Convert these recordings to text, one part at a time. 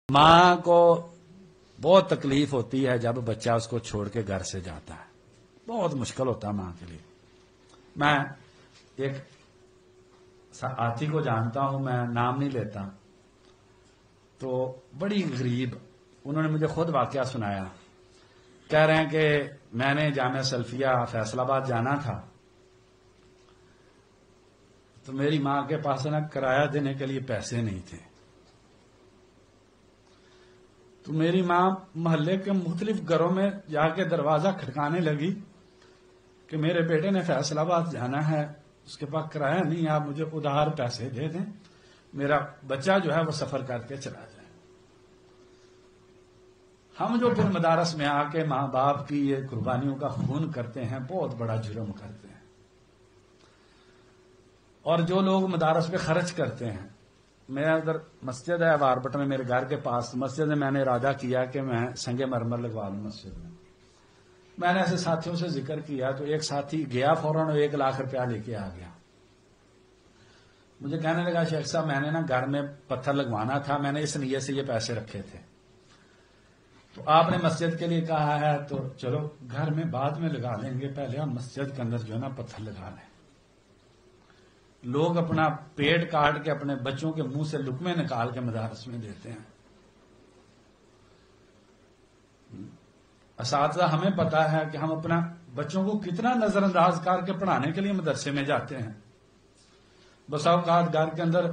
माँ को बहुत तकलीफ होती है जब बच्चा उसको छोड़ के घर से जाता है, बहुत मुश्किल होता है माँ के लिए। मैं एक साथी को जानता हूं, मैं नाम नहीं लेता, तो बड़ी गरीब, उन्होंने मुझे खुद वाकया सुनाया। कह रहे हैं कि मैंने जामिया सल्फिया फैसलाबाद जाना था, तो मेरी माँ के पास ना किराया देने के लिए पैसे नहीं थे, तो मेरी माँ मोहल्ले के मुख्तलिफ घरों में जाके दरवाजा खटकाने लगी कि मेरे बेटे ने फैसलाबाद जाना है, उसके पास किराया नहीं, आप मुझे उधार पैसे दे दें, मेरा बच्चा जो है वो सफर करके चला जाए। हम जो फिर मदारस में आके माँ बाप की ये कुर्बानियों का खून करते हैं, बहुत बड़ा जुर्म करते हैं। और जो लोग मदारस पे खर्च करते हैं, मैं उधर मस्जिद है वारबट में, मेरे घर के पास मस्जिद में मैंने इरादा किया कि मैं संगे मरमर लगवा लूं मस्जिद में। मैंने ऐसे साथियों से जिक्र किया तो एक साथी गया फौरन 1 लाख रुपया लेके आ गया। मुझे कहने लगा, शेख साहब मैंने ना घर में पत्थर लगवाना था, मैंने इस नीयत से ये पैसे रखे थे, तो आपने मस्जिद के लिए कहा है तो चलो घर में बाद में लगा लेंगे, पहले हम मस्जिद के अंदर जो है ना पत्थर लगा लें। लोग अपना पेट काट के अपने बच्चों के मुंह से लुकमे निकाल के मदारस में देते हैं। असातिज़ा हमें पता है कि हम अपना बच्चों को कितना नजरअंदाज करके पढ़ाने के लिए मदरसे में जाते हैं। बसा औकात घर के अंदर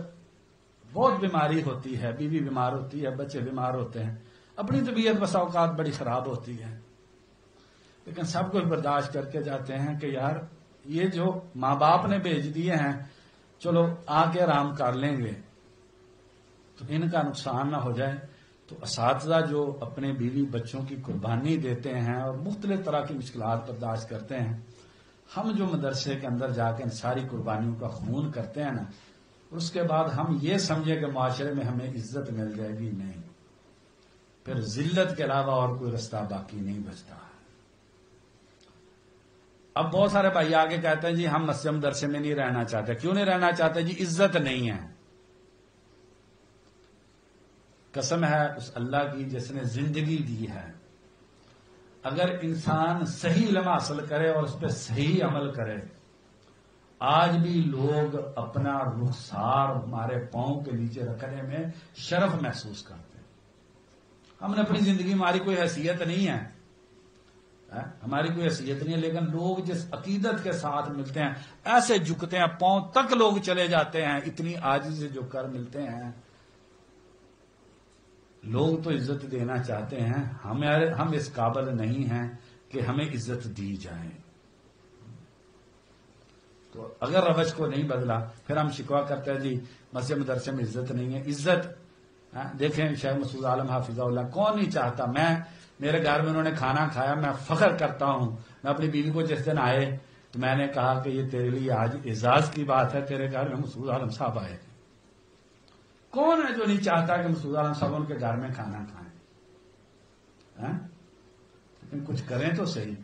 बहुत बीमारी होती है, बीवी बीमार होती है, बच्चे बीमार होते हैं, अपनी तबीयत बसा औकात बड़ी खराब होती है, लेकिन सब कुछ बर्दाश्त करके जाते हैं कि यार ये जो माँ बाप ने भेज दिए हैं, चलो आके आराम कर लेंगे, तो इनका नुकसान ना हो जाए। तो असातिज़ा जो अपने बीवी बच्चों की कुर्बानी देते हैं और मुख्तलिफ तरह की मुश्किलात बर्दाश्त करते हैं, हम जो मदरसे के अंदर जाकर इन सारी कुर्बानियों का खून करते हैं ना, उसके बाद हम ये समझे कि माशरे में हमें इज्जत मिल जाएगी, नहीं, फिर जिल्लत के अलावा और कोई रास्ता बाकी नहीं बचता। अब बहुत सारे भाई आगे कहते हैं जी हम मस्जिद मदरसे में नहीं रहना चाहते। क्यों नहीं रहना चाहते जी? इज्जत नहीं है। कसम है उस अल्लाह की जिसने जिंदगी दी है, अगर इंसान सही इल्म हासिल करे और उस पर सही अमल करे, आज भी लोग अपना रुखसार हमारे पांव के नीचे रखने में शर्फ महसूस करते हैं। हमने अपनी जिंदगी, हमारी कोई हैसियत नहीं है, हमारी कोई हैसियत नहीं है, लेकिन लोग जिस अकीदत के साथ मिलते हैं ऐसे झुकते हैं, पांव तक लोग चले जाते हैं, इतनी आजिज़ से झुककर मिलते हैं। लोग तो इज्जत देना चाहते हैं, हम इस काबिल नहीं हैं कि हमें इज्जत दी जाए। तो अगर रवश को नहीं बदला, फिर हम शिकवा करते हैं जी मस्जिद मदरसे में इज्जत नहीं है। इज्जत देखें, शेख मसूद आलम हाफिज़हुल्लाह, कौन नहीं चाहता। मेरे घर में उन्होंने खाना खाया, मैं फख्र करता हूं। मैं अपनी बीवी को जिस दिन आए तो मैंने कहा कि ये तेरे लिए आज एजाज की बात है, तेरे घर में मसूद आलम साहब आए। कौन है जो नहीं चाहता कि मसूद आलम साहब उनके घर में खाना खाएं? लेकिन कुछ करें तो सही।